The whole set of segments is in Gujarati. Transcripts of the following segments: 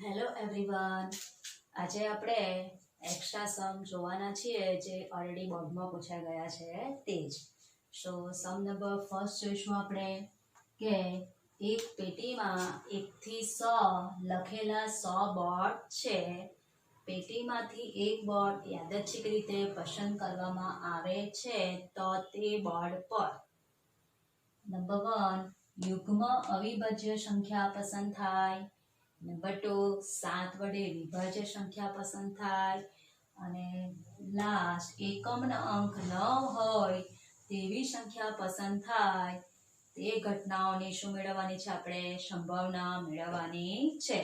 હેલો એવરીવન, આજે આપણે એક્સ્ટ્રા સમ જોવાના છીએ જે ઓલરેડી બોર્ડમાં પૂછાઈ ગયા છે તે જ. સો સમ નંબર ફર્સ્ટ જોઈશું આપણે કે એક પેટીમાં 1 થી 100 લખેલા 100 બોર્ડ છે. પેટીમાંથી એક બોર્ડ યાદચ્છિક રીતે પસંદ કરવામાં આવે છે તો તે બોર્ડ પર નંબર 1 યુગ્મ અવિભાજ્ય સંખ્યા પસંદ થાય, નંબર 2 7 વડે વિભાજ્ય સંખ્યા પસંદ થાય અને લાસ્ટ એકમનો અંક 9 હોય તેવી સંખ્યા પસંદ થાય. તે ઘટનાઓની શું મેળવવાની છે? આપણે સંભાવના મેળવવાની છે.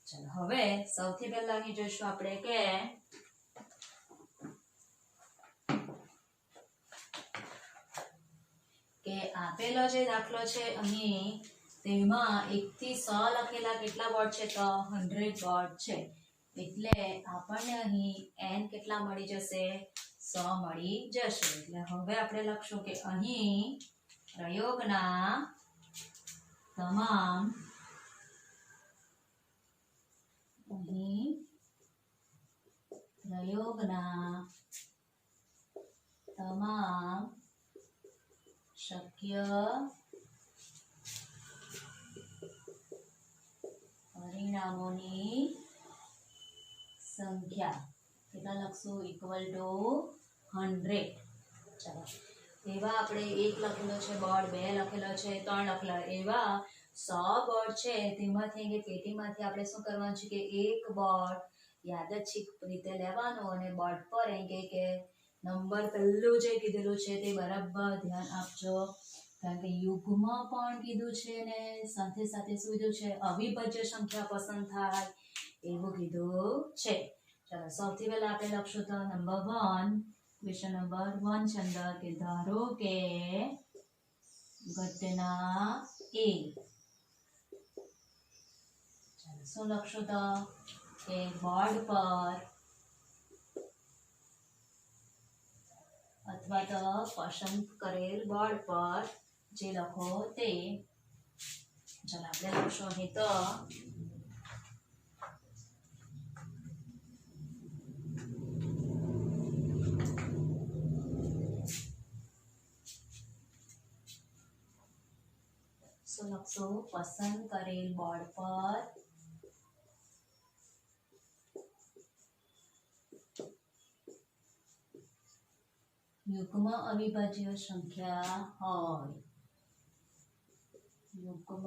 ચાલો હવે સૌથી પહેલાની જોઈશું આપણે કે આપેલો જે દાખલો છે અહીં તેમાં 1 થી 100 લખેલા કેટલા બોર્ડ છે? તો 100 બોર્ડ છે. એટલે આપણને અહીં n કેટલા મળી જશે? 100 મળી જશે. એટલે હવે આપણે લખશું કે અહીં પ્રયોગના તમામ શક્ય પરિણામોની સંખ્યા કેટલા લખશું? Equal to 100. ચાલો એવા આપણે 1 લખેલો છે બોર્ડ, 2 લખેલો છે, 3 લખેલા, એવા 100 બોર્ડ છે. તેમાંથી કે પેટીમાંથી આપણે શું કરવાનું છે કે એક બોર્ડ યાદચ્છિક રીતે લેવાનો અને બોર્ડ પર કે નંબર પહેલું જે કીધેલું છે તે બરાબર ધ્યાન આપજો, કારણ કે યુગ્મ પણ કીધું છે ને સાથે સાથે શું કીધું છે? અવિભાજ્ય સંખ્યા પસંદ થાય એવું કીધું છે. ચાલો સૌથી પહેલા આપણે લખશું તો નંબર 1, ક્વેશ્ચન નંબર 1 છે અંદર કે ધારો કે ઘટના એ. ચાલો શું લખશું તો કે બોર્ડ પર અથવા તો પસંદ કરેલ બોર્ડ પર જે લખો તે. ચાલો આપણે લખશું અહીં તો શું લખશું? પસંદ કરેલ બોર્ડ પર યુગ્મ અવિભાજ્ય સંખ્યા હોય. યુગ્મ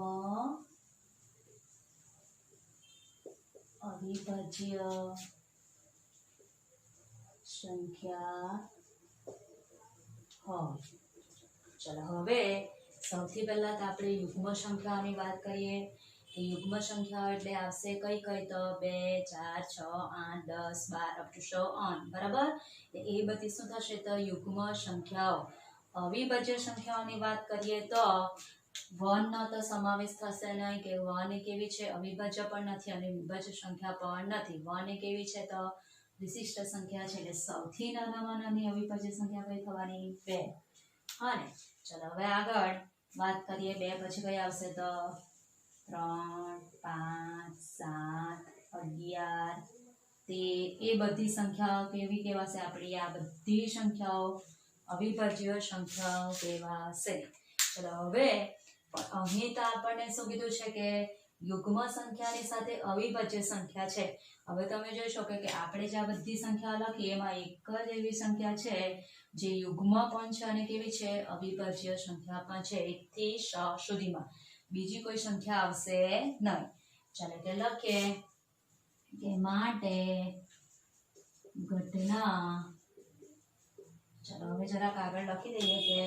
અવિભાજ્ય સંખ્યા હોય. ચલો હવે સૌથી પહેલા તો આપણે યુગ્મ સંખ્યાઓની વાત કરીએ કે યુગ્મ સંખ્યા એટલે આવશે કઈ કઈ? તો 2 4 6 8 10 12 up to 100. બરાબર? એ બધી શું થશે? તો યુગ્મ સંખ્યાઓ. અવિભાજ્ય સંખ્યાઓની વાત કરીએ તો 1 નો તો સમાવેશ થશે નહીં કે 1 એ કેવી છે? અવિભાજ્ય પણ નથી અને વિભાજ્ય સંખ્યા પણ નથી. 1 એ કેવી છે? તો વિશિષ્ટ સંખ્યા છે. એટલે સૌથી નાનામાં નાની અવિભાજ્ય સંખ્યા કઈ થવાની? 2. હા ને? ચલો હવે આગળ વાત કરીએ 2 પછી કઈ આવશે? તો 3 5 7 11 13. એ બધી સંખ્યાઓ કેવી કહેવાશે? આપણી આ બધી સંખ્યાઓ અવિભાજ્ય સંખ્યાઓ કહેવાશે. ચલો હવે અહીં તો આપણને શું કીધું છે કે યુગ્મ સંખ્યાની સાથે અવિભાજ્ય સંખ્યા છે. હવે તમે જોઈ શકો કે આપણે જે આ બધી સંખ્યા લખી એમાં એક જ એવી સંખ્યા છે જે યુગ્મ પણ છે અને કેવી છે? અવિભાજ્ય સંખ્યા પણ છે. 1 થી 100 સુધીમાં બીજી કોઈ સંખ્યા આવશે નહીં. ચાલો એટલે લખીએ કે માટે ઘટના. ચાલો હવે જરાક આગળ લખી દઈએ કે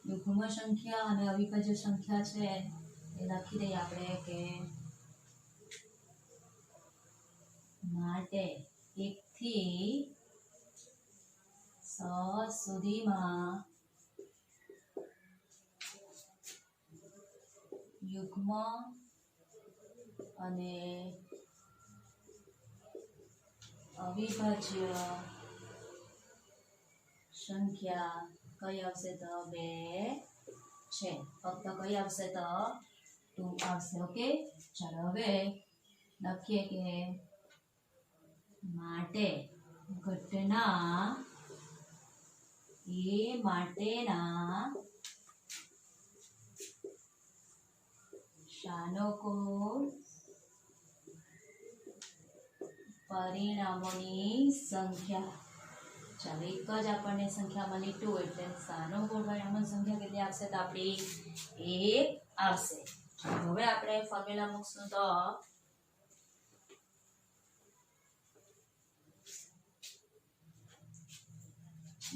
યુગ્મ સંખ્યા અને અવિભાજ્ય સંખ્યા છે એ લખી દઈએ આપણે કે માટે 1 થી 100 સુધીમાં યુગ્મ અને અવિભાજ્ય સંખ્યા કઈ આવશે? તો 2 છે. ફક્ત કઈ આવશે? તો 2 આવશે. ઓકે ચાલો હવે લખીએ કે માટે ઘટના એ માટેના સાનુકૂળ પરિણામોની સંખ્યા. ચાલો, એક જ આપણને સંખ્યા મળી 2, એટલે સાનુકૂળ પરિણામોની સંખ્યા કેટલી આવશે? તો આપણી 1 આવશે. હવે આપણે ફોર્મ્યુલા મૂકશું તો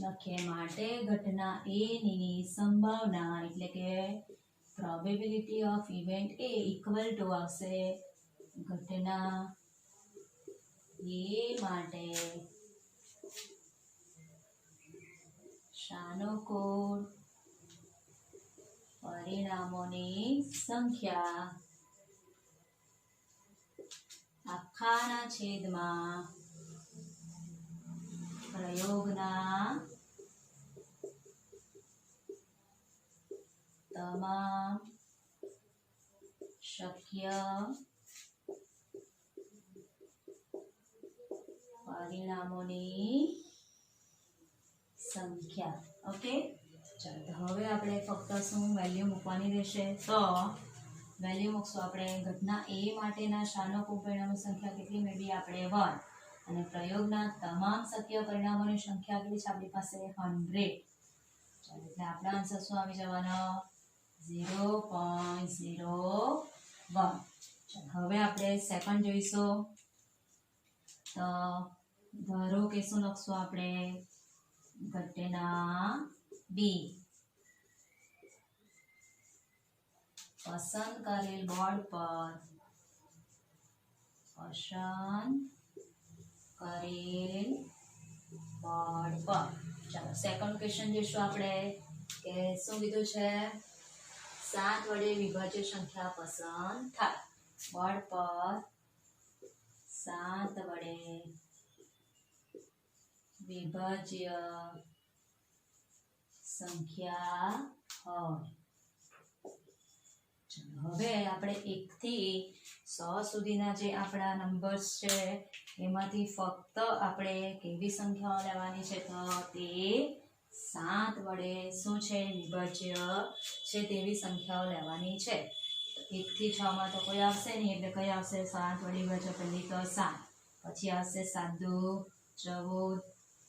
લખીએ માટે ઘટના A ની સંભાવના એટલે કે probability of event A equal to આવશે ઘટના A માટે સાનુકૂળ પરિણામોની સંખ્યા આખાના છેદમાં પ્રયોગના તમામ શક્ય પરિણામોની સંખ્યા. ઓકે, ચાલો હવે આપણે ફક્ત શું વેલ્યુ મૂકવાની રહેશે? તો વેલ્યુ મૂકશું આપણે ઘટના A માટેના સાનુકૂળ પરિણામોની સંખ્યા કેટલી મેળવી આપણે? 1. અને પ્રયોગના તમામ શક્ય પરિણામોની સંખ્યા કેટલી છે આપણી પાસે? 100. ચાલો, એટલે આપણા આન્સર શું આવી જવાનો? 0.01. ચાલો હવે આપણે સેકન્ડ જોઈશું. તો ધારો કે શું લખશું આપણે? ઘટના B પસંદ કરેલ બોર્ડ પર ચાલો સેકન્ડ ક્વેશ્ચન જોઈશું આપણે કે શું કીધું છે? 7 વડે વિભાજ્ય સંખ્યા પસંદ થાય. બોર્ડ પર 7 વડે વિભાજ્ય સંખ્યા હોય. હવે આપણે 1 થી 100 સુધીના જે આપણા નંબર્સ છે એમાંથી ફક્ત આપણે કેવી સંખ્યાઓ લેવાની છે? તો તે 7 વડે શું છે? વિભાજ્ય છે તેવી સંખ્યાઓ લેવાની છે. 1 થી 6 માં તો કોઈ આવશે નહીં, એટલે કઈ આવશે? 7 વડે વિભાજ્ય પહેલી તો 7, પછી આવશે 7 દુ 14,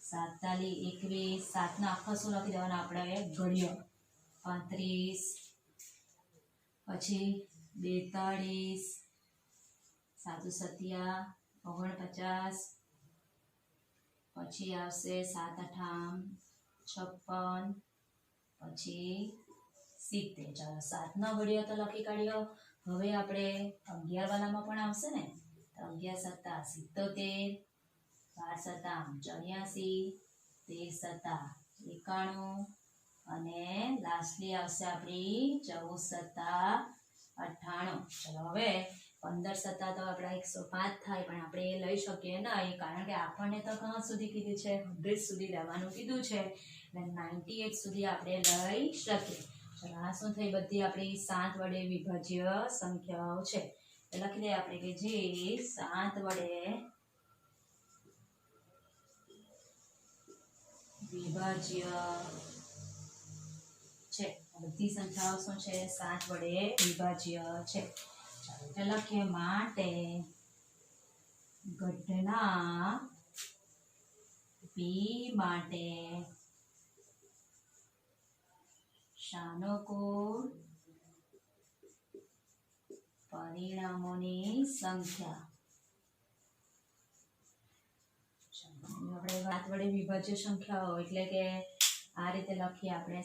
7 તાલી 21, 7 ના આખા શું લખી દેવાના આપણે? ઘડિયો 35, પછી 42, 7 સત્યા 49, પછી આવશે 7 આઠામ 56, પછી 70. ચાલો 7 નો ઘડિયો તો લખી કાઢ્યો. હવે આપણે 11 વાળામાં પણ આવશે ને? તો 11 સત્તા 77, 12 સત્તા 84, 13 સત્તા 91 અને લાસ્ટલી આવશે આપણી 14 સત્તા 98. ચલો હવે 15 સત્તા તો આપણા 105 થાય, પણ આપણે એ લઈ શકીએ નહીં, કારણ કે આપણને તો ક્યાં સુધી કીધું છે? 100 સુધી લેવાનું કીધું છે, એટલે 98 સુધી આપણે લઈ શકીએ. ચલો આ શું થઈ? બધી આપણી 7 વડે વિભાજ્ય સંખ્યાઓ છે. લખી દઈએ આપણે કે જે 7 વડે વિભાજ્ય છે. બધી સંખ્યાઓ શું છે? 7 વડે વિભાજ્ય છે. ચાલો એટલે લખીએ માટે ઘટના B માટે સાનુકૂળ પરિણામોની સંખ્યા. આપણે 7 વડે વિભાજ્ય સંખ્યાઓ એટલે કે આ રીતે લખીએ આપણે.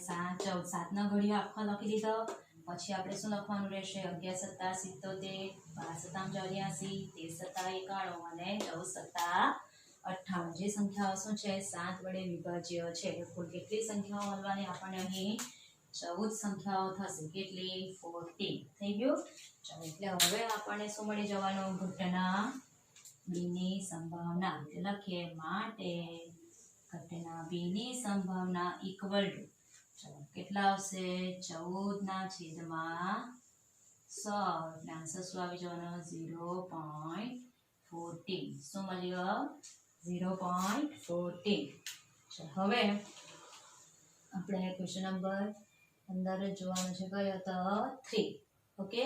7 નો ઘડિયો આખો લખી દીધો. પછી આપણે શું લખવાનું રહેશે? 11 સત્તા 77, 12 સત્તા 84, 13 સત્તા 91 અને 14 સત્તા 98. જે સંખ્યાઓ શું છે? 7 વડે વિભાજ્ય છે. કુલ કેટલી સંખ્યાઓ મળવાની આપણને? અહીં 14 સંખ્યાઓ થશે. કેટલી? 14 થઈ ગયું. ચાલો એટલે હવે આપણને શું મળી જવાનું? ઘટના B ની સંભાવના. એટલે લખીએ માટે ઘટના B ની સંભાવના ઇક્વલ ટુ, ચાલો કેટલા આવશે? 14 ના છેદમાં 100. એટલે આન્સર શું આવી જવાનો? 0.14. 14 શું મળ્યું 0.14. હવે આપણે ક્વેશ્ચન નંબર 15 જોવાનું છે કયો તો 3. ઓકે,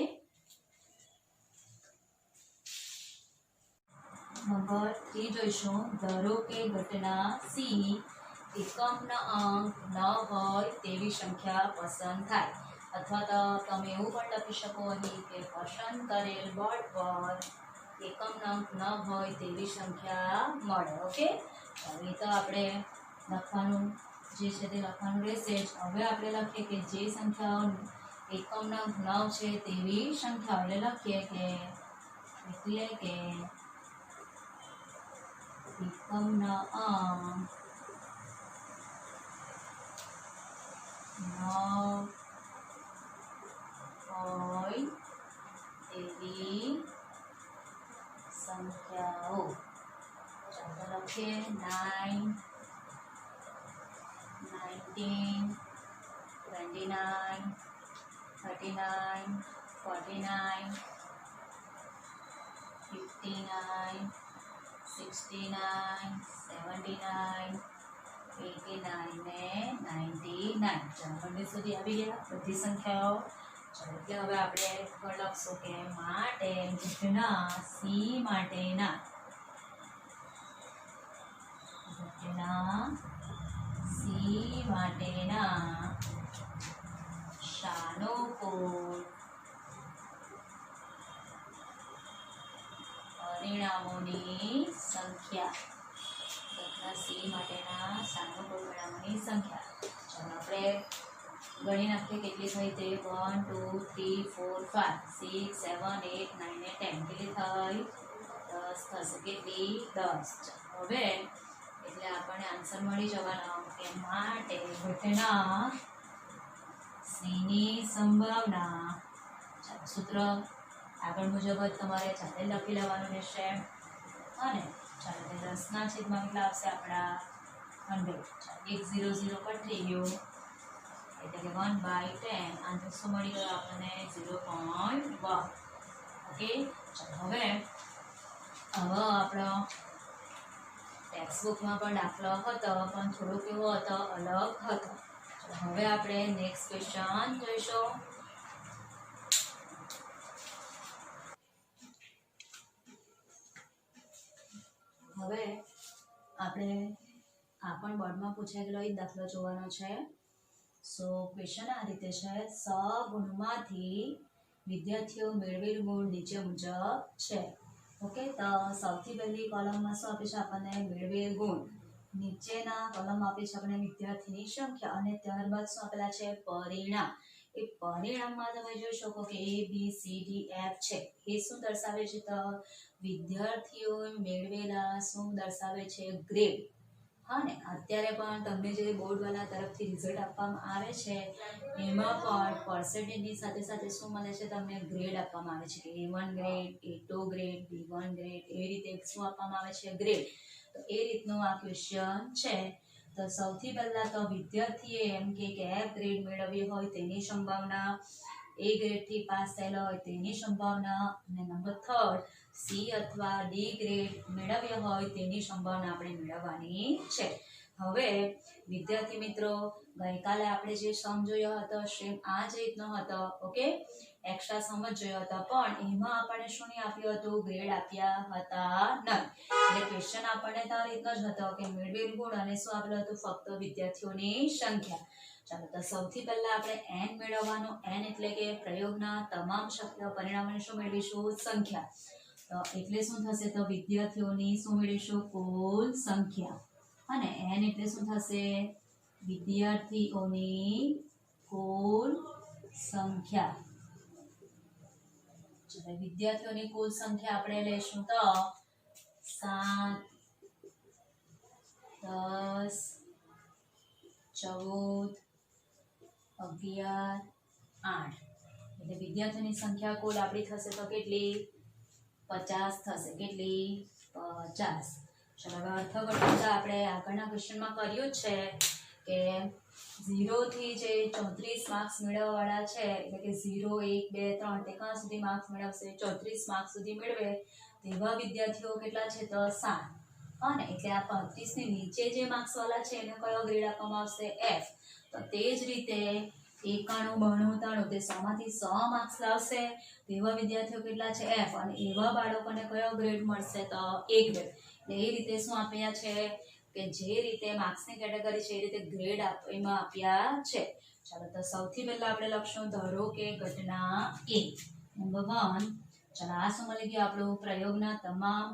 નંબર 3 જોઈશું. ધારો કે ઘટના સી એકમના અંક 9 હોય તેવી સંખ્યા પસંદ થાય, અથવા તો તમે એવું પણ લખી શકો અહીં કે પસંદ કરેલ બોર્ડ પર એકમના અંક 9 હોય તેવી સંખ્યા મળે. ઓકે, હવે તો આપણે લખવાનું જે છે તે લખવાનું રહેશે જ. હવે આપણે લખીએ કે જે સંખ્યાઓ એકમના અંક 9 છે તેવી સંખ્યાઓ, એટલે લખીએ કે એકમના અંક 9 હોય તેવી સંખ્યાઓ. ચાલો લખીએ 9, 19, 29, 39, 49, 59, 69, 79, 89 ને 99. ચાલો 20 સુધી આવી ગયા બધી સંખ્યાઓ. ચાલો એટલે હવે આપણે લખશું કે માટે ઘટના સી માટેના સાનુકૂળ પરિણામોની સંખ્યા. ઘટના સી માટેના સાનુકૂળ પરિણામોની સંખ્યા. ચાલો આપણે ગણી નાખીએ કેટલી થઈ તે 1, 2, 3, 4, 5, 6, 7, 8, 9 ને 10 કેટલી થઈ 10 થશે. કેટલી 10. હવે એટલે આપણને આન્સર મળી જવાનો કે માટે ઘટના સીની સંભાવના. ચાલો સૂત્ર આગળ મુજબ જ તમારે જાતે લખી લેવાનું રહેશે. અને ચાલો તે 10 ના છેદમાં કેટલા આવશે આપણા 100. ચાલો 1 0 0 કટ થઈ ગયું એટલે કે 1/10. આન્સર શું મળી ગયો આપણને 0.1. ઓકે, ચાલો હવે આપણો ટેક્સ્ટબુકમાં પણ દાખલો હતો પણ થોડો કેવો હતો, અલગ હતો. હવે આપણે નેક્સ્ટ ક્વેશ્ચન જોઈશું. હવે આપણે આ પણ બોર્ડમાં પૂછાયેલો એક દાખલો જોવાનો છે. સો ક્વેશ્ચન આ રીતે છે. સગુણમાંથી વિદ્યાર્થીઓ મેળવેલ ગુણ નીચે મુજબ છે. ઓકે, તો સૌથી પહેલી કોલમમાં શું આપે છે આપણને મેળવેલ ગુણ. નીચેના કોલમ આપે છે આપણને વિદ્યાર્થીની સંખ્યા અને ત્યારબાદ શું આપેલા છે પરિણામ. એ પરિણામમાં તમે જોઈ શકો કે ABCDF છે. એ શું દર્શાવે છે તો વિદ્યાર્થીઓ મેળવેલા શું દર્શાવે છે ગ્રેડ. હા ને, અત્યારે પણ તમને જે બોર્ડવાળા તરફથી રિઝલ્ટ આપવામાં આવે છે એમાં પણ પર્સન્ટેજની સાથે સાથે શું મળે છે તમને ગ્રેડ આપવામાં આવે છે કે A1 grade, A2 grade, B1 grade, એવી રીતે શું આપવામાં આવે છે ગ્રેડ. તો એ રીતનું આ ક્વેશ્ચન છે. તો સૌથી પહેલા તો વિદ્યાર્થીએ એમ કે F ગ્રેડ મેળવ્યો હોય તેની સંભાવના, A ગ્રેડથી પાસ થયેલો હોય તેની સંભાવના, અને નંબર 3 C અથવા D ગ્રેડ મેળવ્યો હોય તેની સંભાવના આપણે મેળવવાની છે. હવે વિદ્યાર્થી મિત્રો, ગઈકાલે આપણે જે સમ જોયો હતો સેમ આ જ રીતનો હતો. ઓકે, એક્સ્ટ્રા સમ જ જોયો હતો પણ એમાં આપણને શું નહીં આપ્યું હતું, ગ્રેડ આપ્યા હતા નહીં. એટલે ક્વેશ્ચન આપણને તો આ રીતનો જ હતો કે મેળવેલ ગુણ અને શું આપેલું હતું ફક્ત વિદ્યાર્થીઓની સંખ્યા. ચાલો તો સૌથી પહેલા આપણે n મેળવવાનો. n એટલે કે પ્રયોગના તમામ શક્ય પરિણામોને શું મેળવીશું સંખ્યા. તો એટલે શું થશે તો વિદ્યાર્થીઓની શું મેળવીશું કુલ સંખ્યા. અને n એટલે શું થશે વિદ્યાર્થીઓની કુલ સંખ્યા. ચાલો વિદ્યાર્થીઓની કુલ સંખ્યા આપણે લઈશું તો 7, 10, 14, 11, 8. એટલે વિદ્યાર્થીઓની સંખ્યા કુલ આપણી થશે તો કેટલી 50 થશે. કેટલી 50. ચલો હવે અર્થઘટન આપણે આગળના ક્વેશ્ચનમાં કર્યું જ છે કે 0 થી જે 34 માર્ક્સ મેળવવાવાળા છે એટલે કે 0, 1, 2, 3 તે ક્યાં સુધી માર્ક્સ મેળવશે 34 માર્ક્સ સુધી મેળવે તેવા વિદ્યાર્થીઓ કેટલા છે તો 7 અને એટલે આ 35 ની નીચે જે માર્ક્સ વાળા છે એને કયો ગ્રેડ આપવામાં આવશે F. તો તે જ રીતે 91 92 93 તે 100 માંથી 100 માર્ક્સ લાવશે તેવા વિદ્યાર્થીઓ કેટલા છે F અને એવા બાળકોને કયો ગ્રેડ મળશે તો A ગ્રેડ. એટલે એ રીતે શું આપ્યા છે કે જે રીતે માર્ક્સની કેટેગરી છે એ રીતે ગ્રેડ એમાં આપ્યા છે. ચાલો તો સૌથી પહેલા આપણે લખશું ધારો કે ઘટના A નંબર 1. ચાલો આ શું મળી ગયું આપણું પ્રયોગના તમામ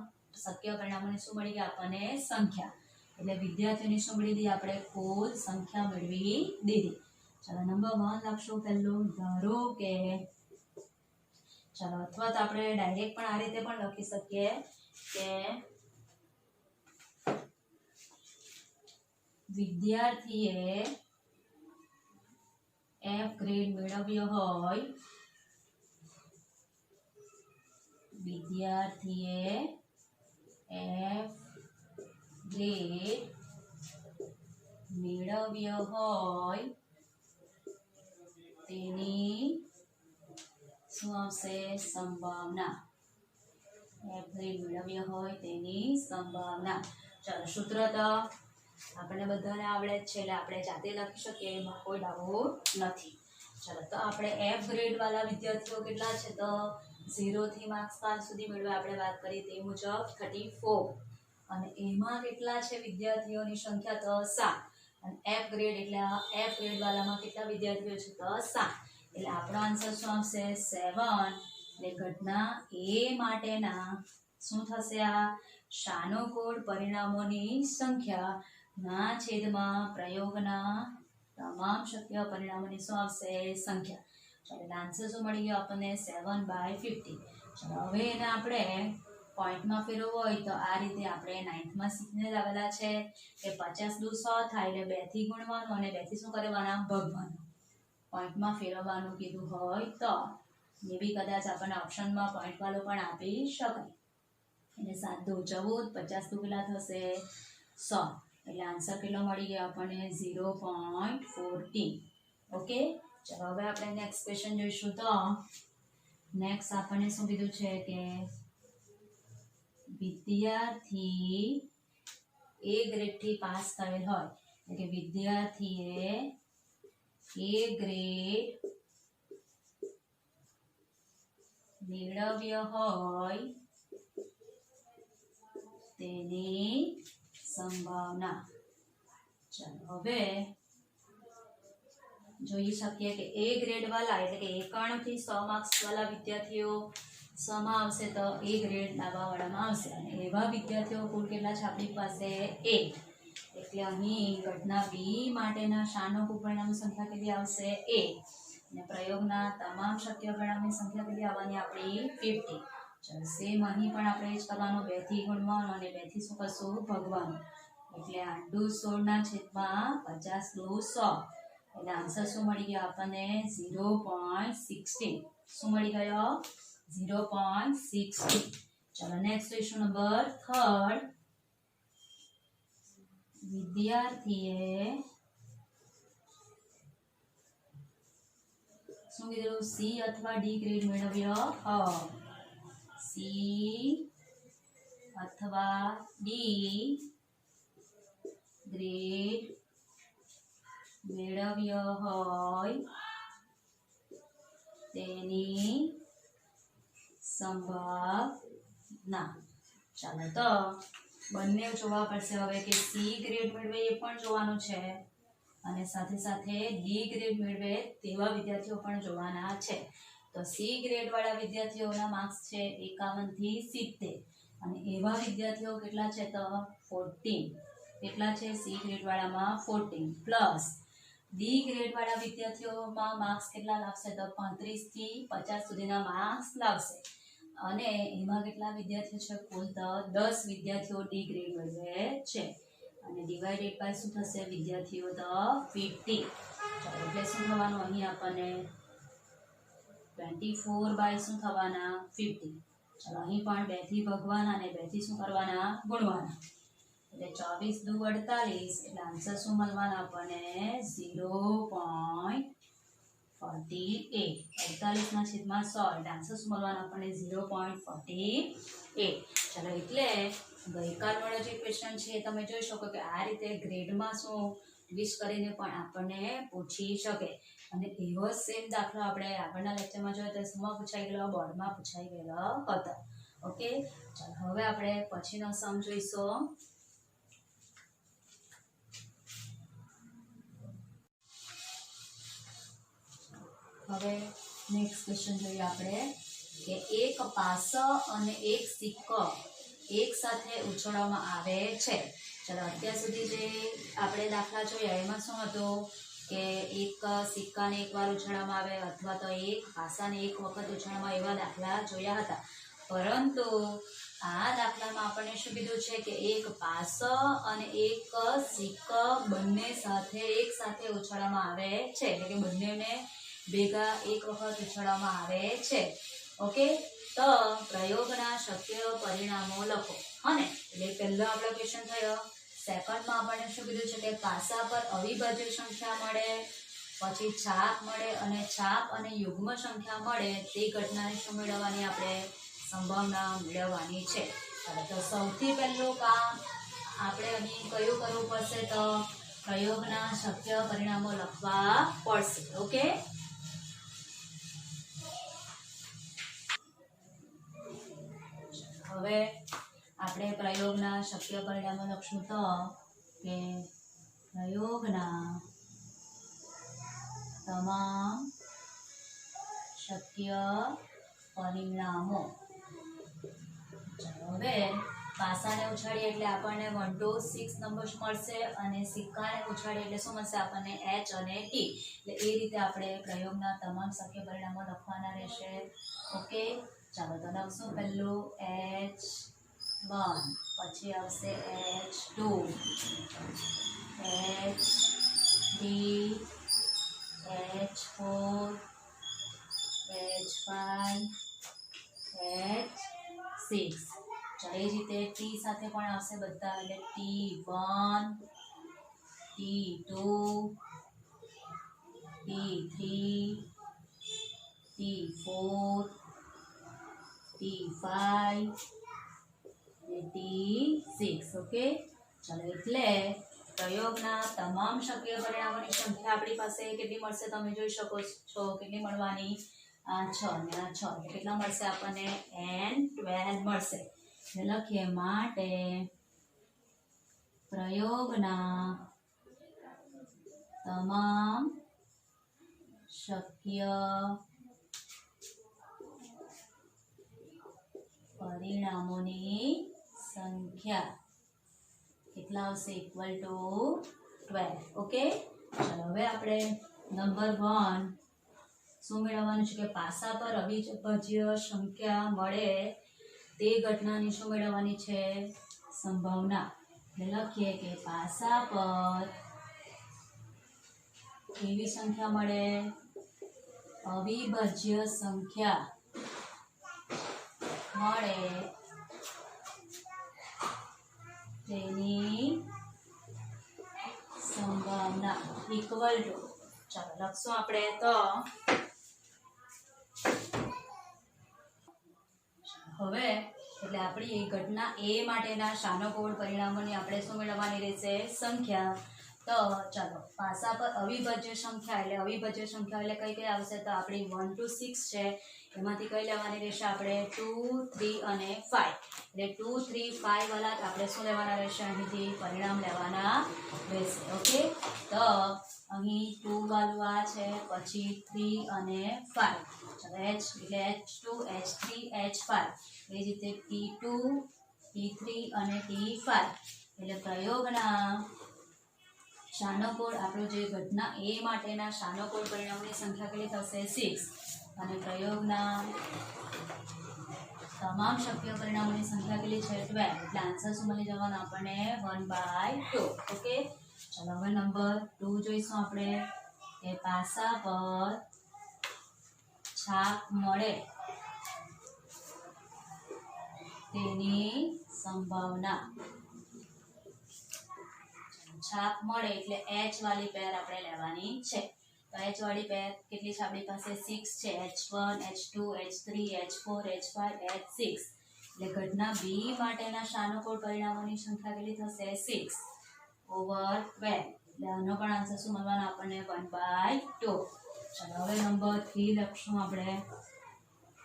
શક્ય પરિણામોને શું મળી ગયા આપણને સંખ્યા. એટલે વિદ્યાર્થીઓની શું મળી દીધી આપણે કુલ સંખ્યા મેળવી દીધી. ચાલો નંબર 1 લખશું પહેલું ધારો કે ચાલો અથવા તો આપણે ડાયરેક્ટ પણ આ રીતે પણ લખી શકીએ કે વિદ્યાર્થીએ F ગ્રેડ મેળવ્યો હોય વિદ્યાર્થીએ F ગ્રેડ મેળવ્યો હોય તેની શું આવશે સંભાવના. F ગ્રેડ મેળવ્યો હોય તેની સંભાવના. ચાલો સૂત્ર તો આપણને બધાને આવડે જ છે એટલે આપણે જાતે લખી શકીએ એમાં કોઈ ડાઉટ નથી. ચાલો તો આપણે F ગ્રેડ વાળા વિદ્યાર્થીઓ કેટલા છે તો 0 થી માર્ક્સ 5 સુધી મેળવે આપણે વાત કરી તે મુજબ 34 અને એમાં કેટલા છે વિદ્યાર્થીઓની સંખ્યા તો 7 અને F ગ્રેડ એટલે F ગ્રેડ વાળામાં કેટલા વિદ્યાર્થીઓ છે તો 7 એટલે આપણો આન્સર શું આવશે 7. એટલે ઘટના A માટેના શું થશે આ સાનુકૂળ પરિણામોની સંખ્યા ના છેદમાં પ્રયોગના તમામ શક્ય પરિણામોની શું આવશે સંખ્યા. ચાલો આન્સર શું મળી ગયો આપણને 7/50. ચાલો હવે એને આપણે પોઈન્ટમાં ફેરવવો હોય તો આ રીતે આપણે 9th માં શીખને જ આવેલા છે કે 50 દુ 100 થાય એટલે 2 થી ગુણવાનું અને 2 થી શું કરવાના ભાગવાનું. પોઈન્ટમાં ફેરવવાનું કીધું હોય તો એ બી કદાચ આપણને ઓપ્શનમાં પોઈન્ટ વાળો પણ આપી શકાય. એટલે 7 દુ 14 50 દુ કેટલા થશે 100 એટલે આન્સર કેટલો મળી ગયો આપણને 0.14. ઓકે. ચાલો હવે આપણે નેક્સ્ટ ક્વેશ્ચન જોઈશું. તો નેક્સ્ટ આપણને શું કીધું છે કે વિદ્યાર્થી A ગ્રેડ થી પાસ થયેલ હોય એટલે કે વિદ્યાર્થીએ A ગ્રેડ મેળવ્યો હોય તેની સંભાવના. ચાલો હવે જોઈ શકીએ કે A ગ્રેડ વાળા એટલે કે 91 થી 100 માર્ક્સ વાળા વિદ્યાર્થીઓ શેમાં આવશે તો A ગ્રેડ લાવવા વાળામાં આવશે અને એવા વિદ્યાર્થીઓ કુલ કેટલા છે આપણી પાસે 8. એટલે અહીં ઘટના B માટેના સાનુકૂળ પરિણામની સંખ્યા કેટલી આવશે 8 અને પ્રયોગના તમામ શક્ય પરિણામની સંખ્યા કેટલી આવવાની આપણી 50. ચાલો સેમ અહીં પણ આપણે જ કરવાનું 2 થી ગુણવાનું અને 2 થી શું કરશું ભાગવાનું. એટલે 8 દુ 16 ના છેદમાં 50 દુ 100 એટલે આન્સર શું મળી ગયો આપણને 0.16. શું મળી ગયો 0.16. ચાલો નેક્સ્ટ ક્વેશ્ચન નંબર 3. વિદ્યાર્થીએ શું કીધું C અથવા D ગ્રેડ મેળવ્યો હોય. C અથવા D ગ્રેડ મેળવ્યો હોય તેની સંભાવના. ચાલો તો બંને જોવા પડશે હવે કે C ગ્રેડ મેળવે એ પણ જોવાનું છે અને સાથે સાથે D ગ્રેડ મેળવે તેવા વિદ્યાર્થીઓ પણ જોવાના છે. તો C ગ્રેડ વાળા વિદ્યાર્થીઓના માર્ક્સ છે 51 થી 70 અને એવા વિદ્યાર્થીઓ કેટલા છે તો 14. કેટલા છે C ગ્રેડ વાળામાં 14 પ્લસ D ગ્રેડ વાળા વિદ્યાર્થીઓમાં માર્ક્સ કેટલા લાવશે તો 35 થી 50 સુધીના માર્ક્સ લાવશે અને એમાં કેટલા વિદ્યાર્થીઓ છે કુલ તો 10 વિદ્યાર્થીઓ D ગ્રેડ મેળવે છે અને ડિવાઇડેડ બાય શું થશે વિદ્યાર્થીઓ તો 50. ચાલો એટલે શું થવાનું અહીં આપણને 24 બાય શું થવાના 50. ચાલો અહીં પણ 2 થી ભાગવાના અને 2 થી શું કરવાના ગુણવાના એટલે 24 દુ 48 એટલે આન્સર શું મળવાના આપણને 0.5 48 એટલે આન્સર શું મળવાનો આપણને 0.48. ચાલો એટલે ગઈકાલનો જે ક્વેશ્ચન છે તમે જોઈ શકો કે આ રીતે ગ્રેડમાં શું ટ્વિસ્ટ કરીને પણ આપણને પૂછી શકે અને એવો સેમ દાખલો આપણે આગળના લેક્ચરમાં જોયો તો સમમાં પૂછાઈ ગયેલો બોર્ડમાં પૂછાઈ ગયેલો હતો. ઓકે, ચાલો હવે આપણે પછીનો સમ જોઈશું. હવે નેક્સ્ટ ક્વેશ્ચન જોઈએ આપણે કે એક પાસો અને એક સિક્કો એક સાથે ઉછળવામાં આવે છે. ચલો અત્યાર સુધી જે આપણે દાખલા જોયા એમાં શું હતું કે એક સિક્કાને એકવાર ઉછળવામાં આવે અથવા તો એક પાસાને એક વખત ઉછળવામાં એવા દાખલા જોયા હતા. પરંતુ આ દાખલામાં આપણને શું કીધું છે કે એક પાસો અને એક સિક્કો બંને સાથે એક સાથે ઉછળવામાં આવે છે, એટલે કે બંનેને ભેગા એક વખત ઉછળવામાં આવે છે. ઓકે, તો પ્રયોગના શક્ય પરિણામો લખો. અને એટલે પહેલો આપણો ક્વેશ્ચન થયો. સેકન્ડમાં આપણને શું કીધું છે કે પાસા પર અવિભાજ્ય સંખ્યા મળે, પછી છાપ મળે અને છાપ અને યુગ્મ સંખ્યા મળે તે ઘટનાને શું મેળવવાની આપણે સંભાવના મેળવવાની છે. તો સૌથી પહેલું કામ આપણે અહીં કયું કરવું પડશે તો પ્રયોગના શક્ય પરિણામો લખવા પડશે. ઓકે, હવે આપણે પ્રયોગના શક્ય પરિણામો લખશું તો કે પ્રયોગના તમામ શક્ય પરિણામો. હવે પાસાને ઉછાળીએ એટલે આપણને 1 to 6 નંબર્સ મળશે અને સિક્કાને ઉછાળીએ એટલે શું મળશે આપણને H અને T. એટલે એ રીતે આપણે પ્રયોગના તમામ શક્ય પરિણામો લખવાના રહેશે. ઓકે, ચાલો તો લખશું પહેલું H1, પછી આવશે H2, H3, H4, H5, H6. ચાલો એ જ રીતે T સાથે પણ આવશે બધા, એટલે T1, T2, T3, T4, T5 અને T6. ઓકે, ચાલો એટલે પ્રયોગના તમામ શક્ય પરિણામોની સંખ્યા આપણી પાસે કેટલી મળશે તમે જોઈ શકો છો. કેટલી મળવાની? 6 અને 6 એટલે કેટલા મળશે આપણને? N12 મળશે. લખીએ માટે પ્રયોગના તમામ શક્ય પરિણામોની સંખ્યા કેટલા આવશે? Equal to 12. ઓકે, ચાલો હવે આપણે નંબર 1 શું મેળવવાનું છે કે પાસા પર અવિભાજ્ય સંખ્યા મળે તે ઘટનાની શું મેળવવાની છે? સંભાવના. લખીએ કે પાસા પર કેવી સંખ્યા મળે? અવિભાજ્ય સંખ્યા મળે તેની સંભાવના ઇક્વલ ટુ. ચાલો લખશું આપણે તો હવે એટલે આપણી ઘટના A માટેના સાનુકૂળ પરિણામોની આપણે શું મેળવવાની રહેશે? સંખ્યા. તો ચાલો પાસા પર અવિભાજ્ય સંખ્યા એટલે અવિભાજ્ય સંખ્યા એટલે કઈ કઈ આવશે તો આપણી 1 to 6 છે, એમાંથી કઈ લેવાની રહેશે આપણે? 2, 3 અને 5. એટલે 2, 3, 5 વાળા આપણે શું લેવાના રહેશે? અહીંથી પરિણામ લેવાના રહેશે. ઓકે, તો અહીં 2 વાળું આ છે, પછી 3 અને 5. ચાલો H એટલે H2, H3, H5. એ જ રીતે T2, T3 અને T5. એટલે પ્રયોગના સાનુકૂળ આપણું જે ઘટના A માટેના સાનુકૂળ પરિણામોની સંખ્યા કેટલી થશે? 6. અને પ્રયોગના તમામ શક્ય પરિણામોની સંખ્યા કેટલી છે? 12. એટલે આન્સર શું મળી જવાનો આપણને? 1/2. ઓકે, ચાલો હવે નંબર 2 જોઈશું આપણે કે પાસા પર છાપ મળે તેની સંભાવના. છાપ મળે એટલે H વાળી પેર આપણે લેવાની છે. તો H વાળી પેર કેટલી છે આપણી પાસે 6 છે H1 H2 H3 H4 H5 H6 એટલે ઘટના B માટેના સાનુકૂળ પરિણામોની સંખ્યા કેટલી થશે 6 over 12 એટલે આનો પણ આન્સર શું મળવાનો આપણને 1/2 ચાલો હવે નંબર 3 લખશું આપણે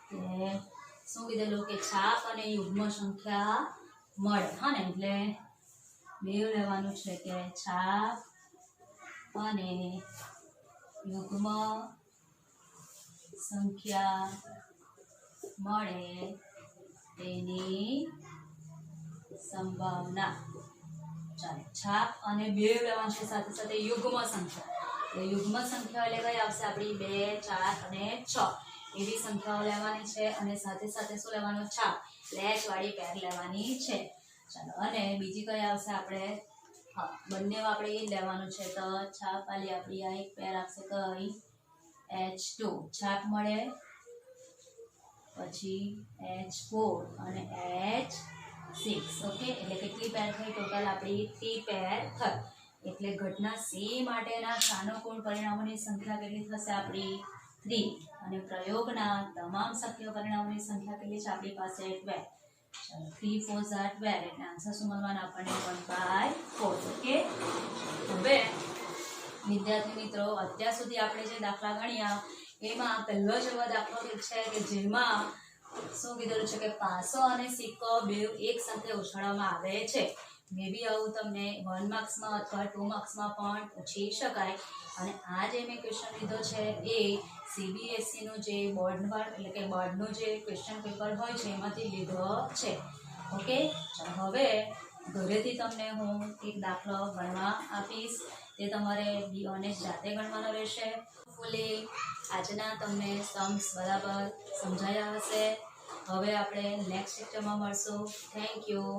કે શું કીધેલું કે છાપ અને યુગ્મ સંખ્યા મળે હા ને એટલે બે લેવાનું છે કે છાપ અને યુગ્મ સંખ્યા મળે તેની સંભાવના ચાલો છાપ અને બે લેવાનું છે સાથે સાથે યુગ્મ સંખ્યા એટલે યુગ્મ સંખ્યા એટલે કઈ આવશે આપણી 2 4 અને 6 એવી સંખ્યાઓ લેવાની છે અને સાથે સાથે શું લેવાનું છાપ લેચ વાળી પેર લેવાની છે ચાલો અને બીજી કઈ આવશે આપણે હા બંને આપણે એ લેવાનું છે તો છાપ વાળી આપણી આ એક પેર આવશે કઈ H2 છાપ મળે પછી H4 અને H6 ઓકે એટલે કેટલી પેર થઈ ટોટલ આપણી 3 પેર થઈ એટલે ઘટના C માટેના સાનુકૂળ પરિણામોની સંખ્યા કેટલી થશે આપણી 3 અને પ્રયોગના તમામ શક્ય પરિણામોની સંખ્યા કેટલી છે આપણી પાસે 12 ચાલો 3 4 are 12 એટલે આન્સર શું મળવાનો આપણને 1/4 ઓકે હવે વિદ્યાર્થી મિત્રો અત્યાર સુધી આપણે જે દાખલા ગણ્યા એમાં પહેલો જ એવો દાખલો છે કે જેમાં શું કીધેલું છે કે પાસો અને સિક્કો બે એક સાથે ઉછાળવામાં આવે છે મે બી આવું તમને 1 માર્ક્સમાં અથવા 2 માર્ક્સમાં પણ પૂછી શકાય અને આ જે મેં ક્વેશ્ચન લીધો છે એ CBSE નું જે એટલે કે બોર્ડનું જે ક્વેશ્ચન પેપર હોય છે એમાંથી લીધો છે ઓકે હવે ઘરેથી તમને હું એક દાખલો ગણવા આપીશ તે તમારે અને જાતે ગણવાનો રહેશે ફૂલી આજના તમને સમ્સ બરાબર સમજાયા હશે હવે આપણે નેક્સ્ટ લેક્ચરમાં મળશું થેન્ક યુ